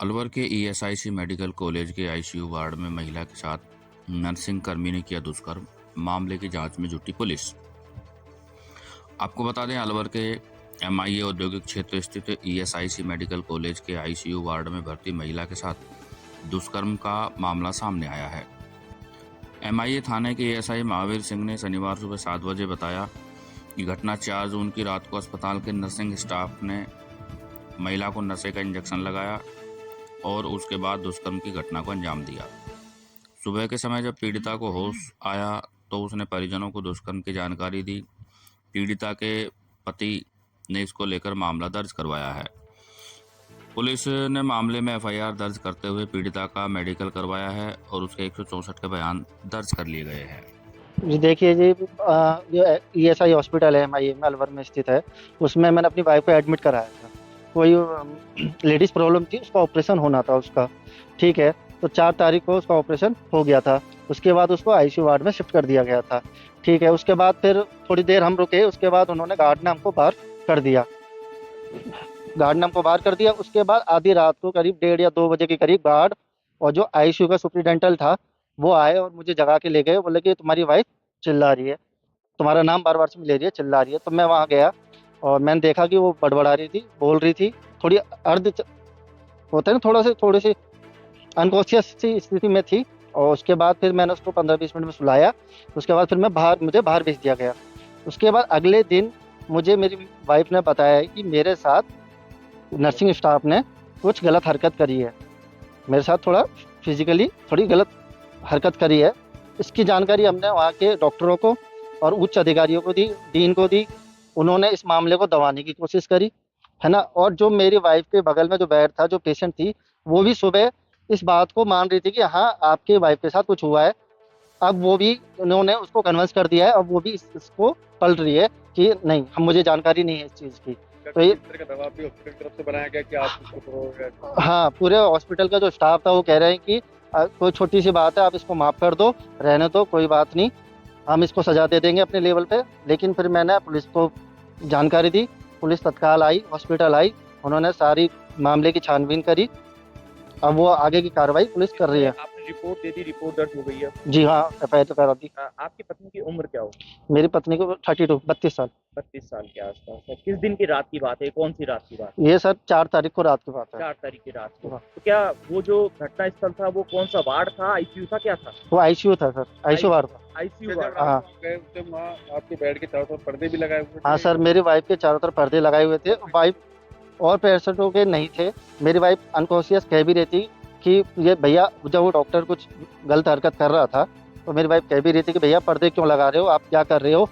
अलवर के ESIC medical college के ICU ward में महिला के साथ नर्सिंग कर्मी ने किया दुष्कर्म। मामले की जांच में जुटी पुलिस। आपको बता दें, अलवर के एमआईए औद्योगिक क्षेत्र स्थित ईएसआईसी मेडिकल कॉलेज के आईसीयू वार्ड में भर्ती महिला के साथ दुष्कर्म का मामला सामने आया है। एमआईए थाने के एएसआई महावीर सिंह ने शनिवार सुबह 7 बजे बताया कि घटना 4 जून की रात को अस्पताल के नर्सिंग स्टाफ ने महिला को नशे का इंजेक्शन लगाया और उसके बाद दुष्कर्म की घटना को अंजाम दिया। सुबह के समय जब पीड़िता को होश आया तो उसने परिजनों को दुष्कर्म की जानकारी दी। पीड़िता के पति ने इसको लेकर मामला दर्ज करवाया है। पुलिस ने मामले में एफआईआर दर्ज करते हुए पीड़िता का मेडिकल करवाया है और उसके 164 के बयान दर्ज कर लिए गए हैं। जी देखिए जी, जो ईएसआई हॉस्पिटल है एमआईए में अलवर में स्थित है, उसमें मैंने अपनी वाइफ को एडमिट कराया था। कोई लेडीज़ प्रॉब्लम थी, उसका ऑपरेशन होना था उसका, ठीक है। तो 4 तारीख को उसका ऑपरेशन हो गया था। उसके बाद उसको आईसीयू वार्ड में शिफ्ट कर दिया गया था, ठीक है। उसके बाद फिर थोड़ी देर हम रुके, उसके बाद उन्होंने गार्ड ने हमको बाहर कर दिया। उसके बाद आधी रात को करीब 1:30 या 2 बजे के करीब गार्ड और जो आईसीयू का सुपरिटेंडेंट था वो आए और मुझे जगा के ले गए। बोले कि तुम्हारी वाइफ चिल्ला रही है, तुम्हारा नाम बार बार से ले रही है, चिल्ला रही है। तो मैं वहाँ गया और मैंने देखा कि वो बड़बड़ा रही थी, बोल रही थी, थोड़ी होता है ना, थोड़ी सी अनकॉन्शियस सी स्थिति में थी। और उसके बाद फिर मैंने उसको 15-20 मिनट में सुलाया। उसके बाद फिर मुझे बाहर भेज दिया गया। उसके बाद अगले दिन मुझे मेरी वाइफ ने बताया कि मेरे साथ नर्सिंग स्टाफ ने कुछ गलत हरकत करी है, मेरे साथ फिजिकली थोड़ी गलत हरकत करी है। इसकी जानकारी हमने वहाँ के डॉक्टरों को और उच्च अधिकारियों को दी, डीन को दी। उन्होंने इस मामले को दबाने की कोशिश करी, है ना। और जो मेरी वाइफ के बगल में जो बेड था, जो पेशेंट थी, वो भी सुबह इस बात को मान रही थी कि हाँ आपके वाइफ के साथ कुछ हुआ है। अब वो भी उन्होंने उसको कन्विंस कर दिया है। अब वो भी इसको पलट रही है कि नहीं, मुझे जानकारी नहीं है इस चीज़ की। तो ये का दबाव भी हॉस्पिटल की तरफ से बनाया गया कि आप इसको करो। हाँ, पूरे हॉस्पिटल का जो स्टाफ था वो कह रहे हैं कि कोई छोटी सी बात है, आप इसको माफ़ कर दो, रहने दो, कोई बात नहीं, हम इसको सजा दे देंगे अपने लेवल पे। लेकिन फिर मैंने पुलिस को जानकारी दी, पुलिस तत्काल आई, हॉस्पिटल आई, उन्होंने सारी मामले की छानबीन करी। अब वो आगे की कार्रवाई पुलिस कर रही है। आपने रिपोर्ट दे दी, रिपोर्ट दर्ज हो गई है? जी हाँ, एफआईआर तो करा दी। आपकी पत्नी की उम्र क्या हो? मेरी पत्नी को 32 साल। 32 साल के आसपास है। किस दिन की रात की बात है, कौन सी रात की बात है? ये सर 4 तारीख को रात की बात है। 4 तारीख की रात को। हाँ। तो क्या वो जो घटना स्थल था वो कौन सा वार्ड था, आईसीयू था, क्या था? वो आईसीयू था सर, आईसीयू वार्ड था। ICU ward. हाँ। आपके बेड के चारों तरफ पर्दे भी लगाए हुए थे? हाँ सर, मेरी वाइफ के चारों तरफ पर्दे लगाए हुए थे। वाइफ और पेशेंटों के नहीं थे। मेरी वाइफ अनकॉन्शियस कह भी रही थी कि ये भैया, जब वो डॉक्टर कुछ गलत हरकत कर रहा था तो मेरी वाइफ कह भी रही थी कि भैया पर्दे क्यों लगा रहे हो, आप क्या कर रहे हो।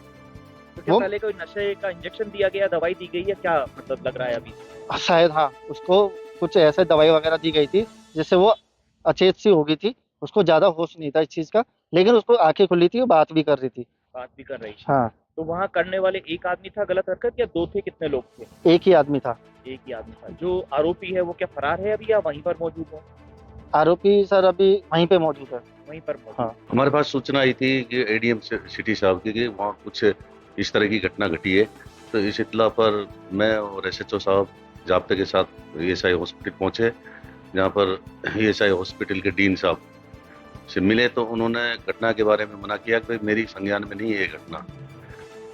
तो क्या पहले कोई नशे का इंजेक्शन दिया गया, दवाई दी गई है, क्या मतलब लग रहा है अभी? शायद हाँ, उसको कुछ ऐसे दवाई वगैरह दी गई थी जिससे वो अचेत सी हो गई थी। उसको ज़्यादा होश नहीं था इस चीज़ का, लेकिन उसको आंखें खुली थी, वो बात भी कर रही थी। बात भी कर रही थी। हाँ। तो वहाँ करने वाले एक आदमी था गलत हरकत, या 2 थे, कितने लोग थे? एक ही आदमी था। एक ही आदमी था। जो आरोपी है वो क्या फरार है अभी, या वहीं पर मौजूद है? आरोपी सर अभी वहीं पे मौजूद है। वहीं पर मौजूद। हाँ। हमारे पास सूचना आई थी कि एडीएम सिटी साहब की कि वहाँ कुछ इस तरह की घटना घटी है। तो इस इत्तला पर मैं और एसएचओ साहब जाब्ते के साथ ईएसआई हॉस्पिटल पहुँचे, जहाँ पर ईएसआई हॉस्पिटल के डीन साहब से मिले। तो उन्होंने घटना के बारे में मना किया कि मेरी संज्ञान में नहीं है ये घटना।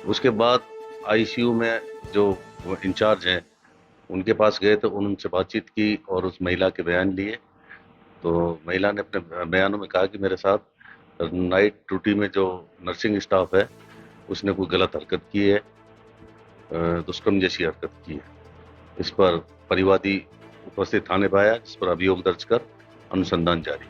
उसके बाद आईसीयू में जो इंचार्ज हैं उनके पास गए तो उनसे बातचीत की और उस महिला के बयान लिए। तो महिला ने अपने बयानों में कहा कि मेरे साथ नाइट ड्यूटी में जो नर्सिंग स्टाफ है उसने कोई गलत हरकत की है, दुष्कर्म जैसी हरकत की है। इस पर परिवादी उपस्थित थाने पर आया, जिस पर अभियोग दर्ज कर अनुसंधान जारी।